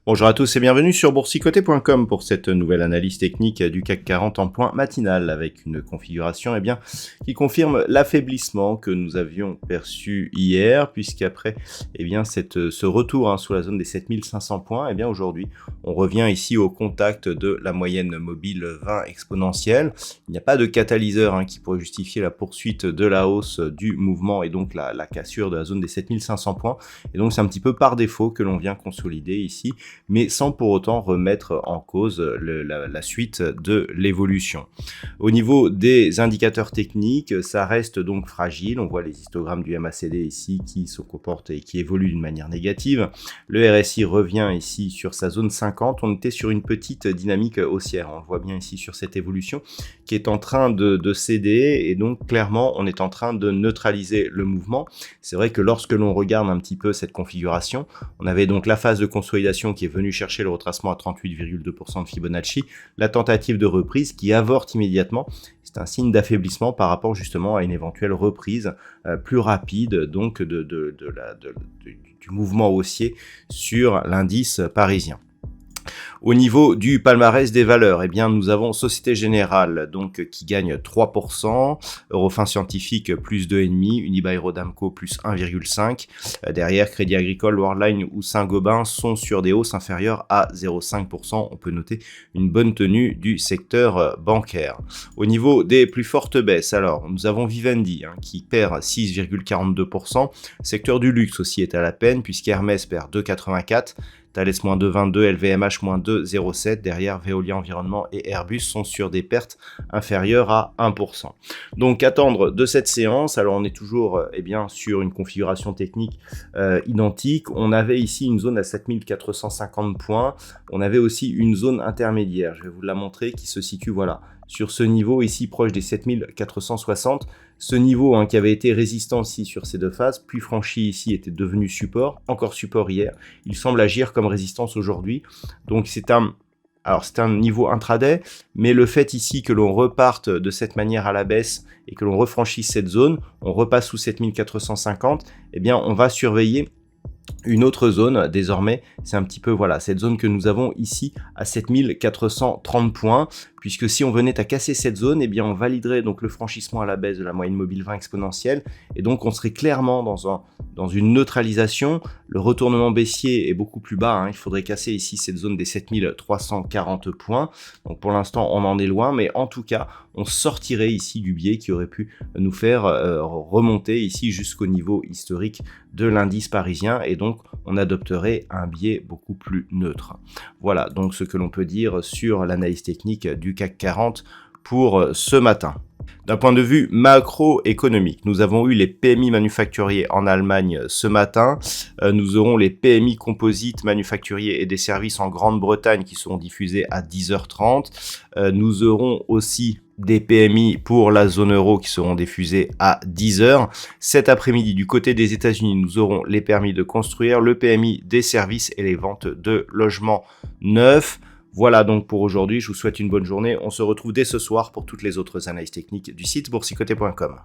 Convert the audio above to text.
Bonjour à tous et bienvenue sur boursicoté.com pour cette nouvelle analyse technique du CAC 40 en point matinal avec une configuration qui confirme l'affaiblissement que nous avions perçu hier puisqu'après ce retour sous la zone des 7500 points, aujourd'hui on revient ici au contact de la moyenne mobile 20 exponentielle. Il n'y a pas de catalyseur qui pourrait justifier la poursuite de la hausse du mouvement et donc la cassure de la zone des 7500 points. Et donc c'est un petit peu par défaut que l'on vient consolider ici, mais sans pour autant remettre en cause la suite de l'évolution. Au niveau des indicateurs techniques, ça reste donc fragile. On voit les histogrammes du MACD ici qui se comportent et qui évoluent d'une manière négative. Le RSI revient ici sur sa zone 50. On était sur une petite dynamique haussière. On le voit bien ici sur cette évolution qui est en train de céder et donc clairement on est en train de neutraliser le mouvement. C'est vrai que lorsque l'on regarde un petit peu cette configuration, on avait donc la phase de consolidation qui est venue chercher le retracement à 38,2% de Fibonacci, la tentative de reprise qui avorte immédiatement. C'est un signe d'affaiblissement par rapport justement à une éventuelle reprise plus rapide donc du mouvement haussier sur l'indice parisien. Au niveau du palmarès des valeurs, nous avons Société Générale donc qui gagne 3%, Eurofins Scientifique plus 2,5%, Unibail-Rodamco plus 1,5%. Derrière, Crédit Agricole, Worldline ou Saint-Gobain sont sur des hausses inférieures à 0,5%. On peut noter une bonne tenue du secteur bancaire. Au niveau des plus fortes baisses, alors nous avons Vivendi qui perd 6,42%. Secteur du luxe aussi est à la peine puisqu'Hermès perd 2,84%. Thales moins 2,22, LVMH moins 2,07. Derrière, Veolia Environnement et Airbus sont sur des pertes inférieures à 1%. Donc, attendre de cette séance. Alors, on est toujours sur une configuration technique identique. On avait ici une zone à 7450 points. On avait aussi une zone intermédiaire. Je vais vous la montrer qui se situe, sur ce niveau ici proche des 7460. Ce niveau qui avait été résistant ici sur ces deux phases, puis franchi ici, était devenu support, encore support hier. Il semble agir comme résistance aujourd'hui. Donc c'est un niveau intraday, mais le fait ici que l'on reparte de cette manière à la baisse et que l'on refranchisse cette zone, on repasse sous 7450, on va surveiller une autre zone désormais, c'est un petit peu cette zone que nous avons ici à 7430 points, puisque si on venait à casser cette zone, on validerait donc le franchissement à la baisse de la moyenne mobile 20 exponentielle, et donc on serait clairement dans une neutralisation. Le retournement baissier est beaucoup plus bas, il faudrait casser ici cette zone des 7340 points, donc pour l'instant on en est loin, mais en tout cas on sortirait ici du biais qui aurait pu nous faire remonter ici jusqu'au niveau historique de l'indice parisien, et donc on adopterait un biais beaucoup plus neutre. Voilà donc ce que l'on peut dire sur l'analyse technique du CAC 40 pour ce matin. D'un point de vue macroéconomique, nous avons eu les PMI manufacturiers en Allemagne ce matin. Nous aurons les PMI composites manufacturiers et des services en Grande-Bretagne qui seront diffusés à 10h30. Nous aurons aussi des PMI pour la zone euro qui seront diffusés à 10h. Cet après-midi, du côté des États-Unis, nous aurons les permis de construire, le PMI des services et les ventes de logements neufs. Voilà donc pour aujourd'hui, je vous souhaite une bonne journée. On se retrouve dès ce soir pour toutes les autres analyses techniques du site boursicoté.com.